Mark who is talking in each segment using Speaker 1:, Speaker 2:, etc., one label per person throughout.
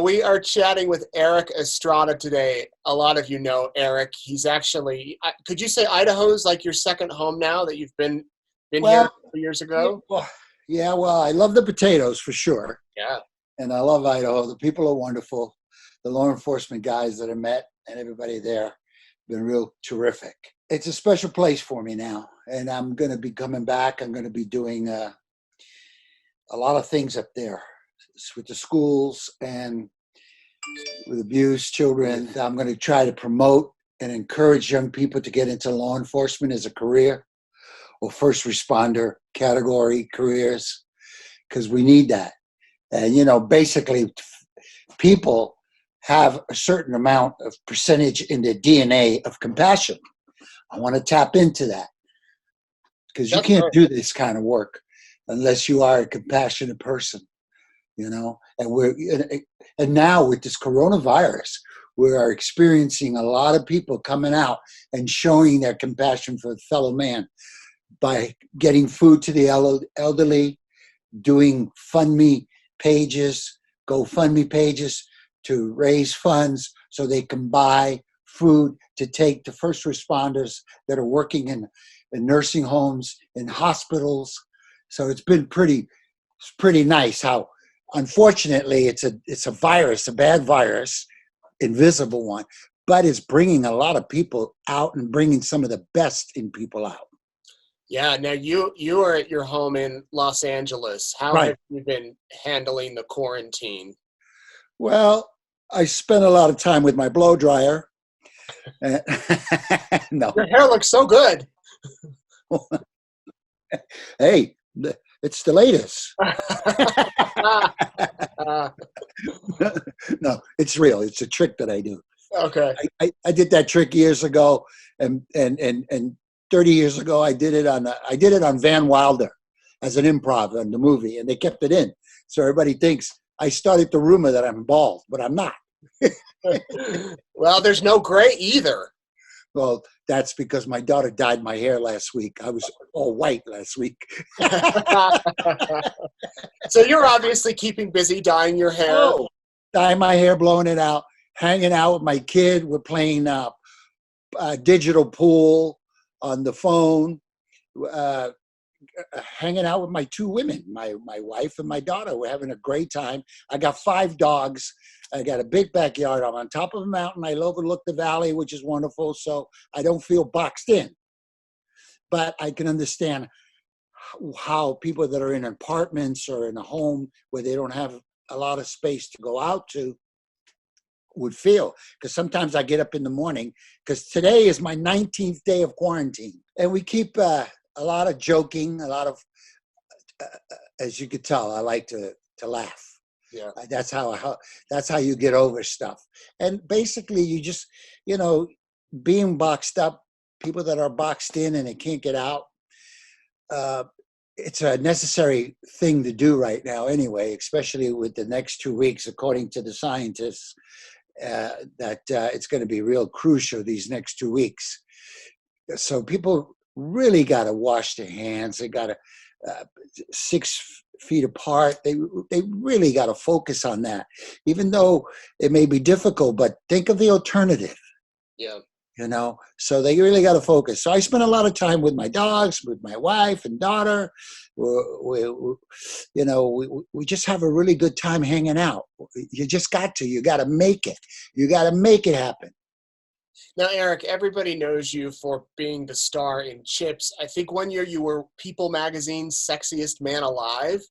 Speaker 1: We are chatting with Erik Estrada today. A lot of you know Erik. He's actually, could you say Idaho's like your second home now that you've been here a
Speaker 2: Well,
Speaker 1: couple years
Speaker 2: yeah,
Speaker 1: ago?
Speaker 2: well, I love the potatoes for sure.
Speaker 1: Yeah.
Speaker 2: And I love Idaho. The people are wonderful. The law enforcement guys that I met and everybody there been real terrific. It's a special place for me now. And I'm going to be coming back. I'm going to be doing a lot of things up there with the schools and with abused children. I'm going to try to promote and encourage young people to get into law enforcement as a career or first responder category careers, because we need that. And, basically people have a certain amount of percentage in their DNA of compassion. I want to tap into that, because you can't do this kind of work unless you are a compassionate person, and now with this coronavirus, we are experiencing a lot of people coming out and showing their compassion for fellow man by getting food to the elderly, doing GoFundMe pages to raise funds so they can buy food to take to first responders that are working in nursing homes, in hospitals. So it's been pretty nice how, unfortunately, it's a virus, a bad virus, invisible one, but it's bringing a lot of people out and bringing some of the best in people out.
Speaker 1: Yeah. Now you are at your home in Los Angeles. How
Speaker 2: Right.
Speaker 1: have you been handling the quarantine?
Speaker 2: Well, I spent a lot of time with my blow dryer. No.
Speaker 1: Your hair looks so good.
Speaker 2: Hey, it's the latest. No, it's real. It's a trick that I do.
Speaker 1: Okay.
Speaker 2: I did that trick years ago, and 30 years ago I did it on Van Wilder as an improv on the movie, and they kept it in. So everybody thinks I started the rumor that I'm bald, but I'm not.
Speaker 1: Well, there's no gray either.
Speaker 2: Well, that's because my daughter dyed my hair last week. I was all white last week.
Speaker 1: So you're obviously keeping busy dyeing your hair.
Speaker 2: Oh, dyeing my hair, blowing it out, hanging out with my kid. We're playing digital pool on the phone, hanging out with my two women, my wife and my daughter. We're having a great time. I got 5 dogs. I got a big backyard. I'm on top of a mountain. I overlook the valley, which is wonderful. So I don't feel boxed in. But I can understand how people that are in apartments or in a home where they don't have a lot of space to go out to would feel. Because sometimes I get up in the morning, because today is my 19th day of quarantine. And we keep a lot of joking, a lot of, as you could tell, I like to laugh.
Speaker 1: Yeah.
Speaker 2: That's how you get over stuff. And basically you just, being boxed up, people that are boxed in and they can't get out, it's a necessary thing to do right now anyway, especially with the next 2 weeks, according to the scientists, that it's going to be real crucial these next 2 weeks. So people really got to wash their hands. They got to 6 feet apart. They really got to focus on that, even though it may be difficult, but think of the alternative.
Speaker 1: Yeah.
Speaker 2: So they really got to focus. So I spent a lot of time with my dogs, with my wife and daughter. We just have a really good time hanging out. You got to make it. You got to make it happen.
Speaker 1: Now, Erik, everybody knows you for being the star in CHiPs. I think one year you were People Magazine's Sexiest Man Alive.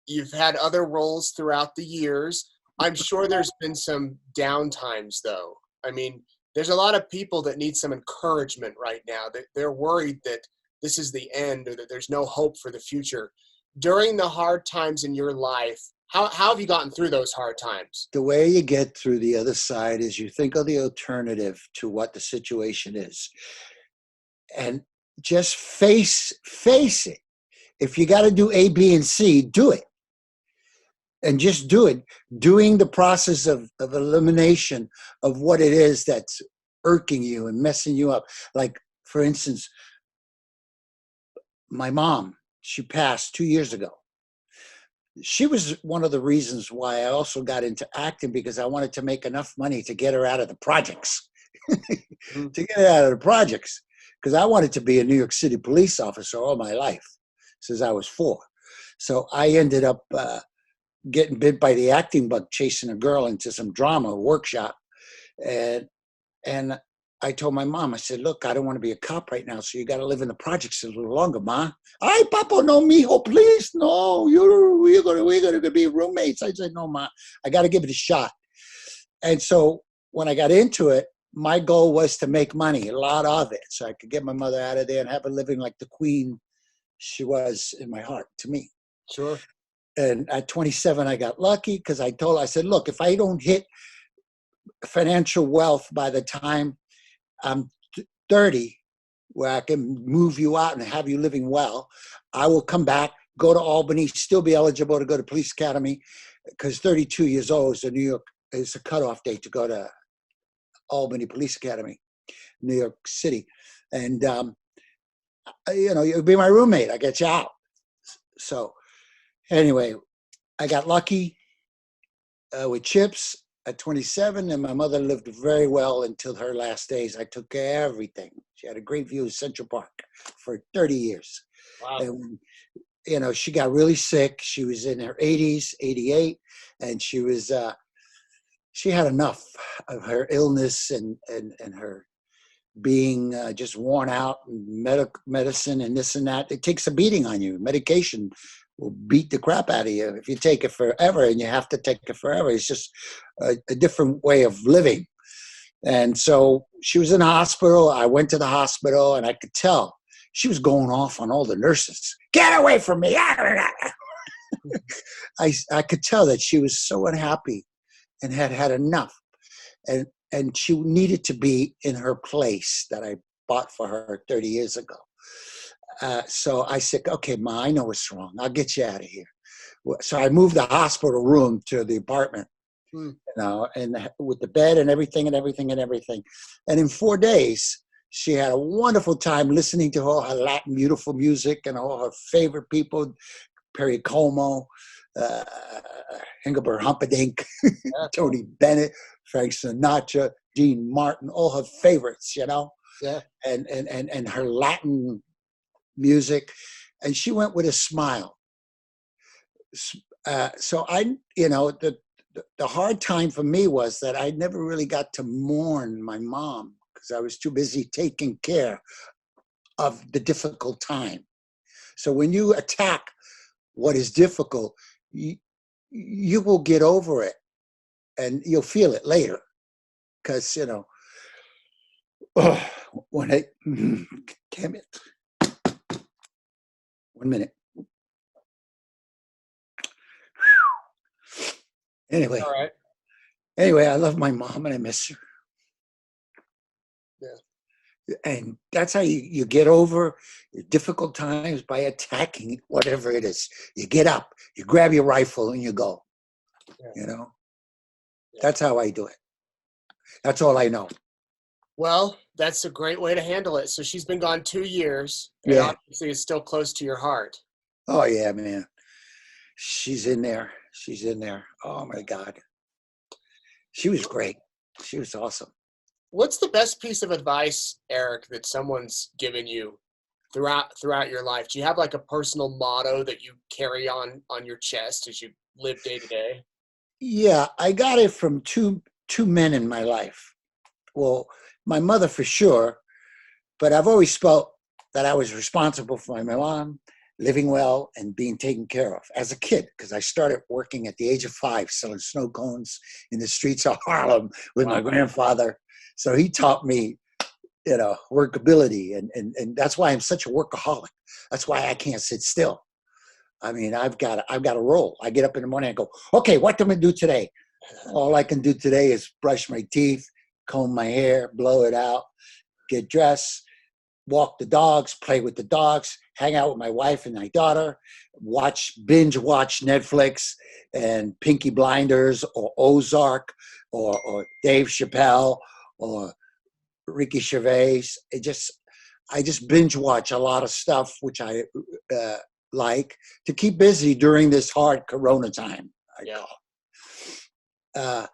Speaker 1: You've had other roles throughout the years. I'm sure there's been some downtimes, though. I mean, there's a lot of people that need some encouragement right now. They're worried that this is the end or that there's no hope for the future. During the hard times in your life, how have you gotten through those hard times?
Speaker 2: The way you get through the other side is you think of the alternative to what the situation is. And just face it. If you got to do A, B, and C, do it. And just do it. Doing the process of elimination of what it is that's irking you and messing you up. Like, for instance, my mom, she passed 2 years ago. she was one of the reasons why I also got into acting, because I wanted to make enough money to get her out of the projects,
Speaker 1: Mhm.
Speaker 2: to get her out of the projects, because I wanted to be a New York City police officer all my life since I was 4. So I ended up getting bit by the acting bug, chasing a girl into some drama workshop, and and I told my mom, I said, look, I don't want to be a cop right now, so you got to live in the projects a little longer, ma. Ay, papa, no, mijo, please, no, we're gonna be roommates. I said, no, ma, I got to give it a shot. And so when I got into it, my goal was to make money, a lot of it, so I could get my mother out of there and have her living like the queen she was in my heart to me.
Speaker 1: Sure.
Speaker 2: And at 27, I got lucky because I said, look, if I don't hit financial wealth by the time I'm 30, where I can move you out and have you living well, I will come back, go to Albany, still be eligible to go to police academy, because 32 years old is New York, is a cutoff date to go to Albany Police Academy, New York City. And, you'll be my roommate. I get you out. So anyway, I got lucky with CHiPs at 27, and my mother lived very well until her last days. I took care of everything. She had a great view of Central Park for 30 years.
Speaker 1: Wow.
Speaker 2: And, she got really sick. She was in her 80s, 88, and she had enough of her illness and her being just worn out, and medicine and this and that. It takes a beating on you. Medication will beat the crap out of you if you take it forever, and you have to take it forever. It's just a different way of living. And so she was in the hospital. I went to the hospital, and I could tell she was going off on all the nurses. Get away from me. I could tell that she was so unhappy and had had enough. And she needed to be in her place that I bought for her 30 years ago. So I said, okay, Ma, I know what's wrong. I'll get you out of here. So I moved the hospital room to the apartment, and with the bed and everything and everything and everything. And in 4 days, she had a wonderful time listening to all her Latin beautiful music and all her favorite people, Perry Como, Engelbert Humperdinck, Tony Bennett, Frank Sinatra, Dean Martin, all her favorites,
Speaker 1: Yeah.
Speaker 2: and her Latin music. And she went with a smile. So the hard time for me was that I never really got to mourn my mom because I was too busy taking care of the difficult time. So when you attack what is difficult, you will get over it, and you'll feel it later. Because, when I, damn it. 1 minute. Anyway.
Speaker 1: All right.
Speaker 2: Anyway, I love my mom and I miss her.
Speaker 1: Yeah.
Speaker 2: And that's how you get over your difficult times, by attacking whatever it is. You get up, you grab your rifle, and you go.
Speaker 1: Yeah.
Speaker 2: Yeah. That's how I do it. That's all I know.
Speaker 1: Well, that's a great way to handle it. So she's been gone 2 years, and
Speaker 2: Yeah.
Speaker 1: obviously it's still close to your heart.
Speaker 2: Oh, yeah, man. She's in there. She's in there. Oh, my God. She was great. She was awesome.
Speaker 1: What's the best piece of advice, Erik, that someone's given you throughout your life? Do you have like a personal motto that you carry on your chest as you live day to day?
Speaker 2: Yeah, I got it from two men in my life. Well, my mother for sure, but I've always felt that I was responsible for my mom living well and being taken care of as a kid, because I started working at the age of 5 selling snow cones in the streets of Harlem with my grandfather. So he taught me, workability, and that's why I'm such a workaholic. That's why I can't sit still. I mean, I've got to roll. I get up in the morning and go, okay, what am I do today? All I can do today is brush my teeth, comb my hair, blow it out, get dressed, walk the dogs, play with the dogs, hang out with my wife and my daughter, binge watch Netflix and Pinky Blinders or Ozark or Dave Chappelle or Ricky Gervais. I just binge watch a lot of stuff, which I like to keep busy during this hard Corona time. I
Speaker 1: Yeah.
Speaker 2: call it.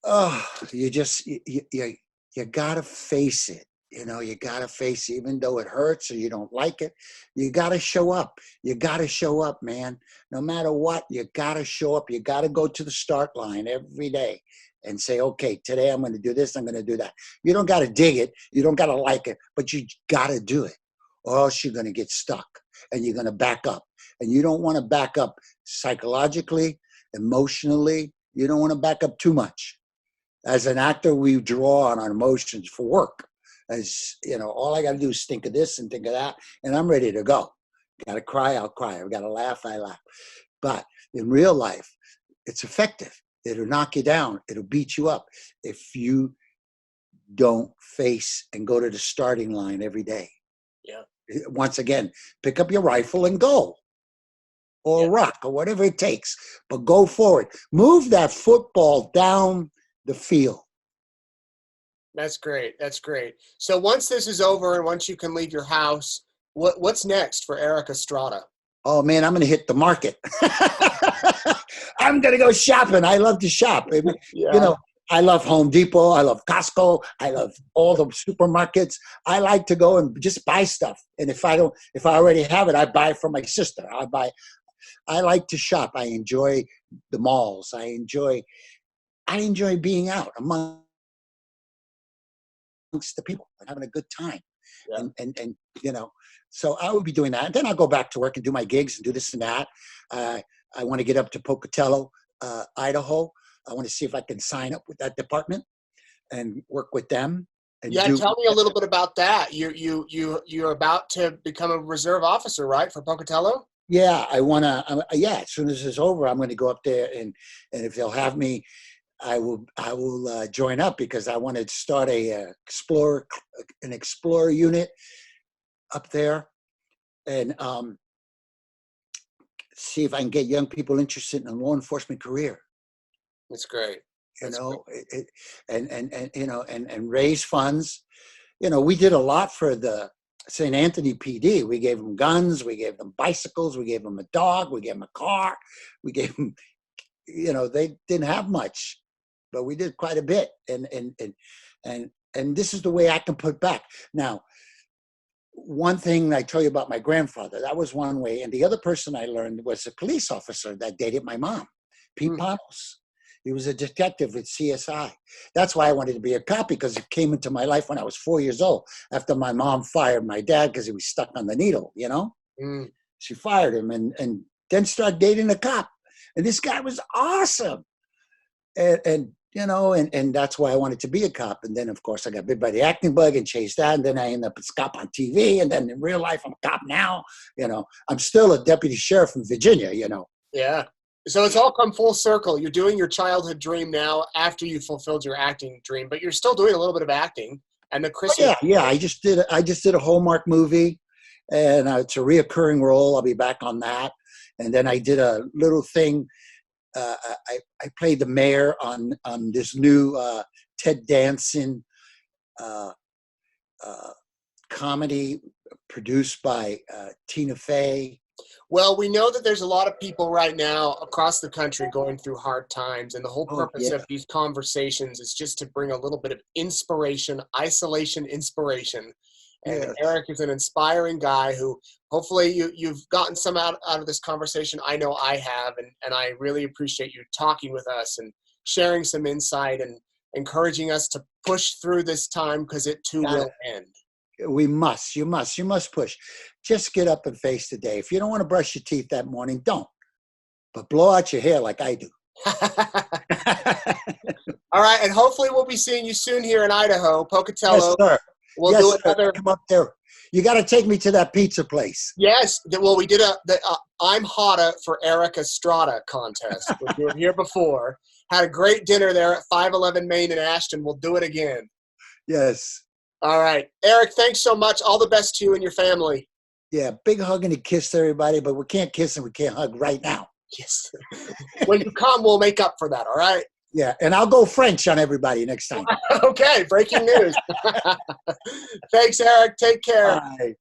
Speaker 2: Oh, you gotta face it. You gotta face it, even though it hurts or you don't like it. You gotta show up. You gotta show up, man. No matter what, you gotta show up. You gotta go to the start line every day and say, okay, today I'm gonna do this, I'm gonna do that. You don't gotta dig it, you don't gotta like it, but you gotta do it, or else you're gonna get stuck and you're gonna back up. And you don't wanna back up psychologically, emotionally. You don't wanna back up too much. As an actor, we draw on our emotions for work. As all I got to do is think of this and think of that, and I'm ready to go. Got to cry, I'll cry. I got to laugh, I laugh. But in real life, it's effective. It'll knock you down. It'll beat you up if you don't face and go to the starting line every day.
Speaker 1: Yeah.
Speaker 2: Once again, pick up your rifle and go, or rock, or whatever it takes. But go forward. Move that football down the field.
Speaker 1: That's great. That's great. So once this is over and once you can leave your house, what's next for Erik Estrada?
Speaker 2: Oh man, I'm going to hit the market. I'm going to go shopping. I love to shop.
Speaker 1: Yeah.
Speaker 2: I love Home Depot. I love Costco. I love all the supermarkets. I like to go and just buy stuff. And if I already have it, I buy it from my sister. I like to shop. I enjoy the malls. I enjoy being out amongst the people and having a good time.
Speaker 1: Yeah.
Speaker 2: And so I would be doing that. And then I'll go back to work and do my gigs and do this and that. I want to get up to Pocatello, Idaho. I want to see if I can sign up with that department and work with them. And
Speaker 1: tell me a little bit about that. You're about to become a reserve officer, right, for Pocatello?
Speaker 2: Yeah, I want to. As soon as it's over, I'm going to go up there, and if they'll have me, I will join up, because I want to start an explorer unit up there, and see if I can get young people interested in a law enforcement career.
Speaker 1: That's great.
Speaker 2: And raise funds. We did a lot for the St. Anthony PD. We gave them guns, we gave them bicycles, we gave them a dog, we gave them a car, we gave them, they didn't have much, but we did quite a bit. And this is the way I can put back. Now, one thing I tell you about my grandfather, that was one way. And the other person I learned was a police officer that dated my mom, Pete Panos. He was a detective at CSI. That's why I wanted to be a cop, because it came into my life when I was 4 years old, after my mom fired my dad because he was stuck on the needle, She fired him and then started dating a cop. And this guy was awesome. And that's why I wanted to be a cop. And then, of course, I got bit by the acting bug and chased that. And then I ended up as a cop on TV. And then in real life, I'm a cop now. I'm still a deputy sheriff in Virginia,
Speaker 1: Yeah. So it's all come full circle. You're doing your childhood dream now after you fulfilled your acting dream, but you're still doing a little bit of acting. And the Chrissy.
Speaker 2: Yeah. I just did a Hallmark movie, and it's a reoccurring role. I'll be back on that. And then I did a little thing. I played the mayor on this new Ted Danson comedy produced by Tina Fey.
Speaker 1: Well, we know that there's a lot of people right now across the country going through hard times, and the whole purpose of these conversations is just to bring a little bit of inspiration, isolation inspiration. And Erik is an inspiring guy who hopefully you've gotten some out of this conversation. I know I have, and I really appreciate you talking with us and sharing some insight and encouraging us to push through this time, because it too will end.
Speaker 2: You must push. Just get up and face the day. If you don't want to brush your teeth that morning, don't. But blow out your hair like I do.
Speaker 1: All right, and hopefully we'll be seeing you soon here in Idaho, Pocatello.
Speaker 2: Yes, sir.
Speaker 1: We'll do another.
Speaker 2: Come up there. You got to take me to that pizza place.
Speaker 1: Yes. Well, we did the I'm Hotta for Erik Estrada contest, which we were here before. Had a great dinner there at 511 Main in Ashton. We'll do it again.
Speaker 2: Yes.
Speaker 1: All right. Erik, thanks so much. All the best to you and your family.
Speaker 2: Yeah, big hug and a kiss to everybody, but we can't kiss and we can't hug right now.
Speaker 1: Yes. When you come, we'll make up for that, all right?
Speaker 2: Yeah, and I'll go French on everybody next time.
Speaker 1: Okay, breaking news. Thanks, Erik. Take care.
Speaker 2: Bye.